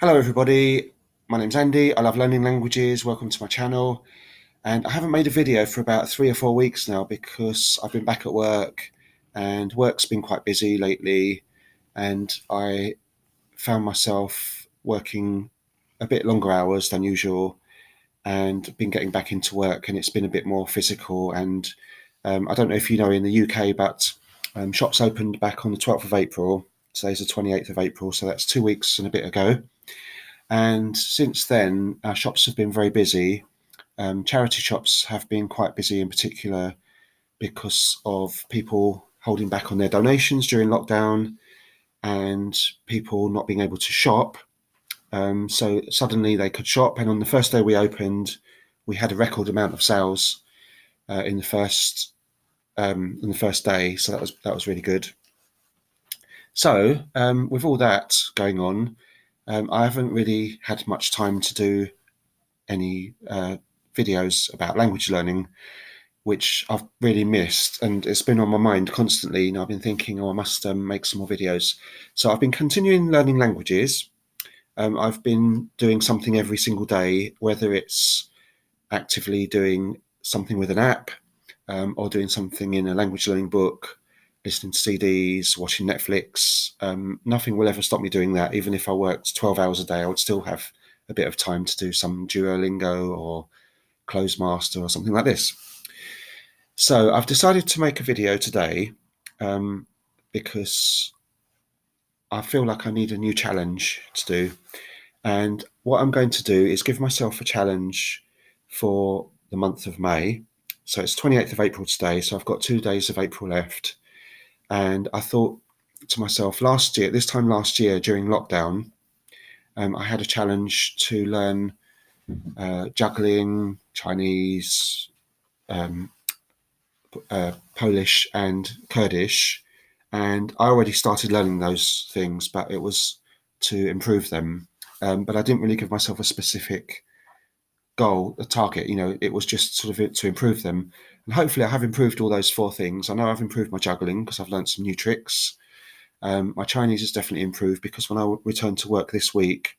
Hello everybody, my name's Andy. I love learning languages. Welcome to my channel. And I haven't made a video for about 3 or 4 weeks now because I've been back at work and work's been quite busy lately, and I found myself working a bit longer hours than usual and been getting back into work, and it's been a bit more physical. And I don't know if you know, in the UK, but shops opened back on the 12th of April. Today's the 28th of April, so that's 2 weeks and a bit ago. And since then, our shops have been very busy. Charity shops have been quite busy in particular because of people holding back on their donations during lockdown and people not being able to shop. So suddenly they could shop. And on the first day we opened, we had a record amount of sales in the first day. So that was really good. So with all that going on, I haven't really had much time to do any videos about language learning, which I've really missed, and it's been on my mind constantly. And I've been thinking, oh, I must make some more videos. So I've been continuing learning languages. I've been doing something every single day, whether it's actively doing something with an app, or doing something in a language learning book, listening to CDs, watching Netflix. Nothing will ever stop me doing that. Even if I worked 12 hours a day, I would still have a bit of time to do some Duolingo or Closemaster or something like this. So I've decided to make a video today because I feel like I need a new challenge to do. And what I'm going to do is give myself a challenge for the month of May. So it's 28th of April today, so I've got 2 days of April left. And I thought to myself, this time last year during lockdown, I had a challenge to learn juggling, Chinese, Polish, and Kurdish. And I already started learning those things, but it was to improve them. But I didn't really give myself a specific goal, a target. It was just sort of to improve them. And hopefully, I have improved all those four things. I know I've improved my juggling because I've learned some new tricks. My Chinese has definitely improved because when I returned to work this week,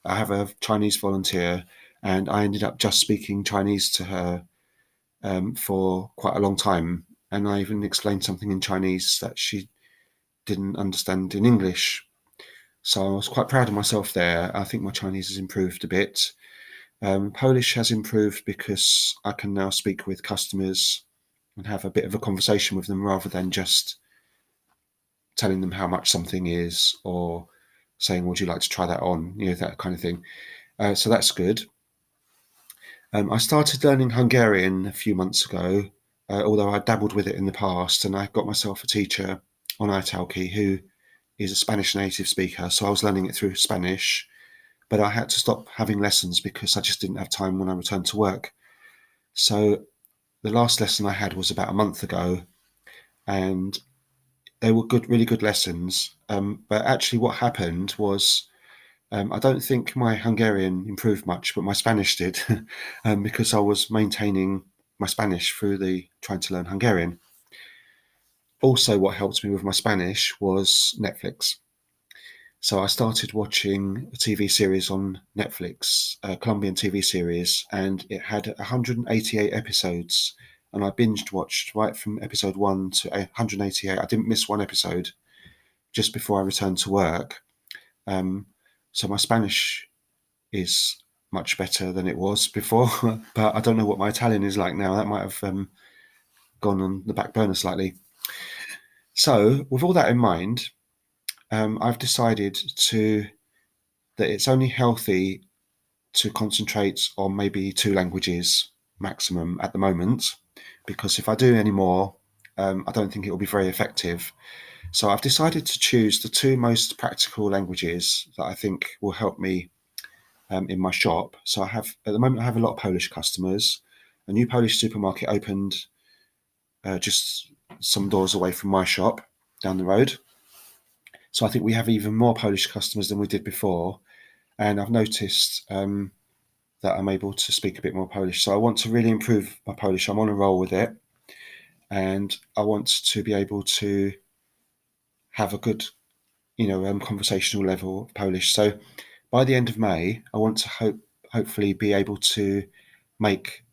I have a Chinese volunteer, and I ended up just speaking Chinese to her for quite a long time. And I even explained something in Chinese that she didn't understand in English. So I was quite proud of myself there. I think my Chinese has improved a bit. Polish has improved because I can now speak with customers and have a bit of a conversation with them rather than just telling them how much something is or saying, would you like to try that on? That kind of thing. So that's good. I started learning Hungarian a few months ago, although I dabbled with it in the past, and I got myself a teacher on Italki who is a Spanish native speaker. So I was learning it through Spanish, but I had to stop having lessons because I just didn't have time when I returned to work. So the last lesson I had was about a month ago, and they were good, really good lessons. But actually, what happened was I don't think my Hungarian improved much, but my Spanish did, because I was maintaining my Spanish through the trying to learn Hungarian. Also, what helped me with my Spanish was Netflix. So I started watching a TV series on Netflix, a Colombian TV series, and it had 188 episodes. And I binged watched right from episode 1 to 188. I didn't miss one episode just before I returned to work. So my Spanish is much better than it was before, but I don't know what my Italian is like now. That might have gone on the back burner slightly. So with all that in mind, I've decided that it's only healthy to concentrate on maybe 2 languages maximum at the moment, because if I do any more, I don't think it will be very effective. So I've decided to choose the 2 most practical languages that I think will help me in my shop. So at the moment, I have a lot of Polish customers. A new Polish supermarket opened just some doors away from my shop down the road. So I think we have even more Polish customers than we did before. And I've noticed that I'm able to speak a bit more Polish. So I want to really improve my Polish. I'm on a roll with it. And I want to be able to have a good, conversational level of Polish. So by the end of May, I want to hopefully be able to make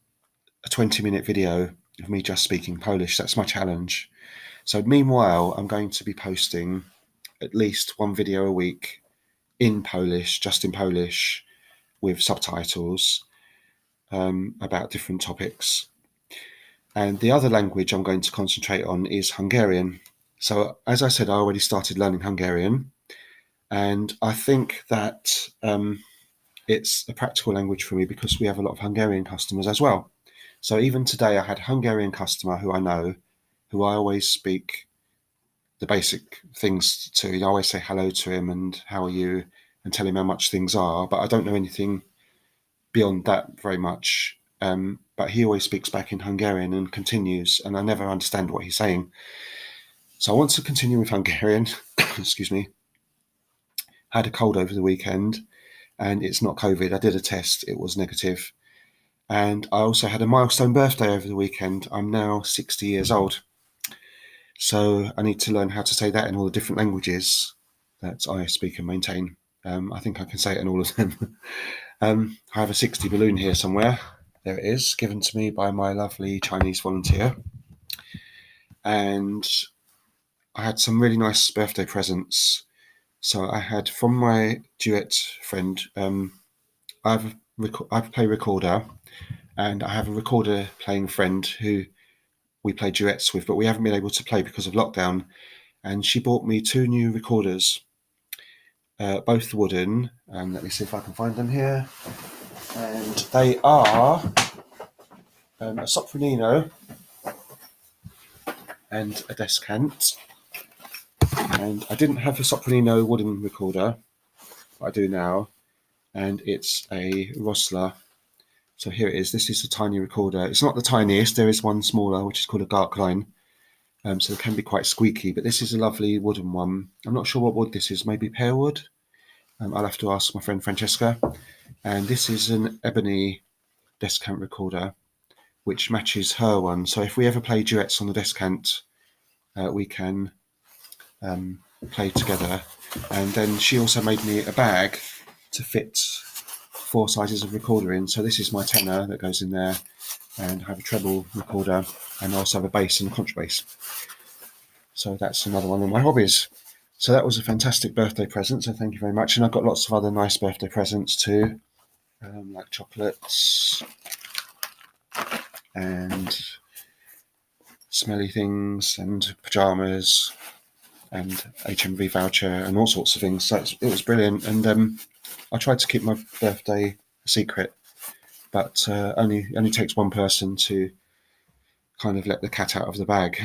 a 20-minute video of me just speaking Polish. That's my challenge. So meanwhile, I'm going to be posting at least one video a week in Polish, just in Polish, with subtitles about different topics. And the other language I'm going to concentrate on is Hungarian. So as I said, I already started learning Hungarian, and I think that it's a practical language for me because we have a lot of Hungarian customers as well. So even today I had a Hungarian customer who I know, who I always speak the basic things to. I always say hello to him and how are you, and tell him how much things are, but I don't know anything beyond that very much. But he always speaks back in Hungarian and continues, and I never understand what he's saying. So I want to continue with Hungarian. Excuse me. I had a cold over the weekend, and it's not COVID. I did a test, it was negative. And I also had a milestone birthday over the weekend. I'm now 60 years old. So I need to learn how to say that in all the different languages that I speak and maintain. I think I can say it in all of them. I have a 60 balloon here somewhere. There it is, given to me by my lovely Chinese volunteer. And I had some really nice birthday presents. So I had from my duet friend, I play recorder, and I have a recorder playing friend who we play duets with, but we haven't been able to play because of lockdown. And she bought me 2 new recorders, both wooden. And let me see if I can find them here. And they are a sopranino and a descant. And I didn't have a sopranino wooden recorder, but I do now. And it's a Rosler. So here it is. This is a tiny recorder. It's not the tiniest. There is one smaller, which is called a dark line. So it can be quite squeaky, but this is a lovely wooden one. I'm not sure what wood this is, maybe pear wood. I'll have to ask my friend Francesca. And this is an ebony descant recorder, which matches her one. So if we ever play duets on the descant, we can play together. And then she also made me a bag to fit 4 sizes of recorder in. So this is my tenor that goes in there, and I have a treble recorder, and I also have a bass and a contrabass. So that's another one of my hobbies. So that was a fantastic birthday present, so thank you very much. And I've got lots of other nice birthday presents too, like chocolates and smelly things and pyjamas and HMV voucher and all sorts of things. So it was brilliant. And I tried to keep my birthday a secret, but only takes one person to kind of let the cat out of the bag.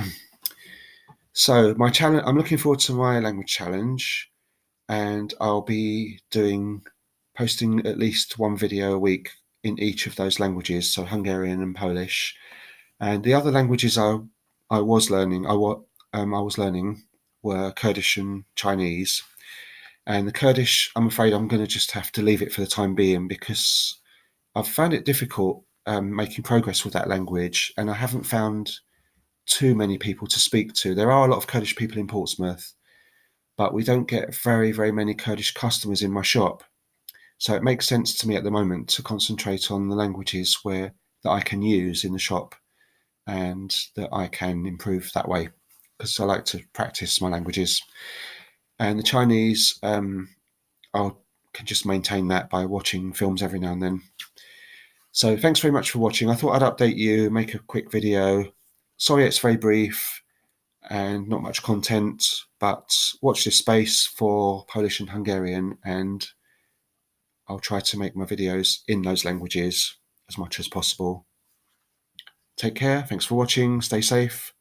So my challenge, I'm looking forward to my language challenge, and I'll be posting at least one video a week in each of those languages, so Hungarian and Polish. And the other languages I was learning were Kurdish and Chinese. And the Kurdish, I'm afraid I'm going to just have to leave it for the time being because I've found it difficult making progress with that language, and I haven't found too many people to speak to. There are a lot of Kurdish people in Portsmouth, but we don't get very, very many Kurdish customers in my shop. So it makes sense to me at the moment to concentrate on the languages that I can use in the shop and that I can improve that way, because I like to practice my languages. And the Chinese, I can just maintain that by watching films every now and then. So thanks very much for watching. I thought I'd update you, make a quick video. Sorry it's very brief and not much content, but watch this space for Polish and Hungarian, and I'll try to make my videos in those languages as much as possible. Take care, thanks for watching, stay safe,